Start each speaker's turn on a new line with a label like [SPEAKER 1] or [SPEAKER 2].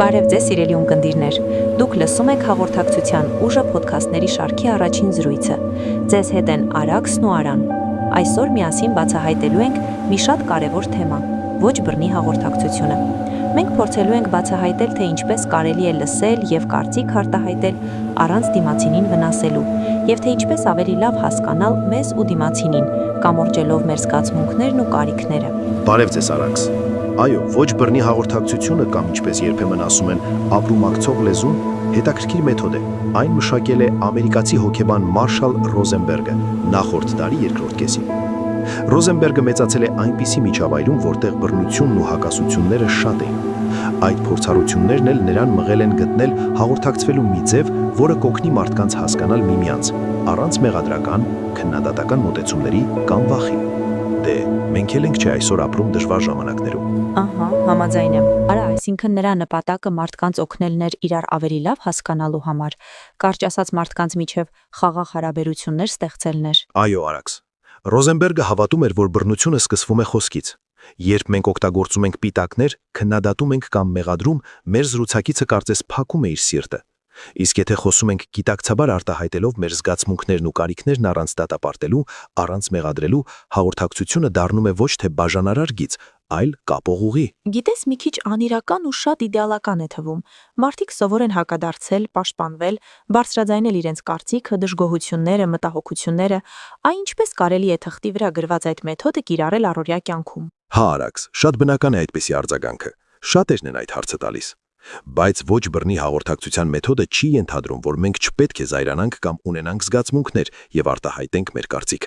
[SPEAKER 1] Բարև ձեզ սիրելի ունկնդիրներ, դուք լսում եք հաղորդակցության ուժը փոդքասթների շարքի առաջին զրույցը։ Ձեզ հետ են Արաքսն ու Արան։ Այսօր միասին բացահայտելու ենք մի շատ կարևոր թեմա՝ ոչ բռնի հաղորդակցությունը։ Մենք փորձելու ենք բացահայտել, թե ինչպես կարելի է լսել եւ կարծիք արտահայտել առանց դիմացինին վնասելու, եւ թե ինչպես ավելի լավ հասկանալ մեզ ու դիմացինին, կամորջելով մեր զգացմունքներն ու կարիքները։
[SPEAKER 2] Բարև ձեզ Արաքս։ Այո, ոչ բռնի հաղորդակցությունը կամ ինչպես երբեմն ասում են, ապրումակցող լեզուն հետաքրքիր մեթոդ է։ Այն մշակել է ամերիկացի հոգեբան Մարշալ Ռոզենբերգը նախորդ դարի երկրորդ կեսին։ Ռոզենբերգը մեծացել է այնպիսի միջավայրում, որտեղ բռնությունն ու հակասությունները շատ էին։ Այդ փորձառություններն էլ նրան մղել են գտնել հաղորդակցվելու մի ձև, որը կօգնի մարդկանց հասկանալ միմյանց, առանց մեղադրական, քննադատական մոտեցումների կամ վախի։ Դե, մենք էլ ենք չէ այսօր ապրում դժվար ժամանակներում։
[SPEAKER 1] Ահա, համաձայն եմ։ Արա, այսինքն նրա նպատակը մարդկանց օգնելն էր իրար ավելի լավ հասկանալու համար, կարճ ասած մարդկանց միջև խաղաղ հարաբերություններ ստեղծելն էր։
[SPEAKER 2] Այո, Արաքս։ Ռոզենբերգը հավատում էր, որ բռնությունը սկսվում է խոսքից։ Երբ մենք օգտագործում ենք պիտակներ, քննադատում ենք կամ մեղադրում, մեր զրուցակիցը կարծես փակում է իր սիրտը։ Իսկ եթե խոսում ենք գիտակցաբար արտահայտելով մեր զգացմունքներն ու կարիքներն առանց դատապարտելու, առանց մեղադրելու, հաղորդակցությունը դառնում է ոչ թե բաժանարար գիծ, այլ կապող ուղի։
[SPEAKER 1] Գիտես, մի քիչ անիրական ու շատ իդեալական է թվում։ Մարդիկ սովոր են հակադարձել, պաշտպանվել, բարձրաձայնել իրենց կարծիքը, դժգոհությունները, մտահոգությունները, այն ինչպես կարելի է թղթի վրա գրված այդ մեթոդը կիրառել առօրյա կյանքում։
[SPEAKER 2] Հա, Արաքս, շատ բնական է այդպիսի արձագանքը։ Շատերն են այդ հարցը տալիս։ Բայց ոչ բռնի հաղորդակցության մեթոդը չի ենթադրում, որ մենք չպետք է զայրանանք կամ ունենանք զգացմունքներ եւ արտահայտենք մեր կարծիքը։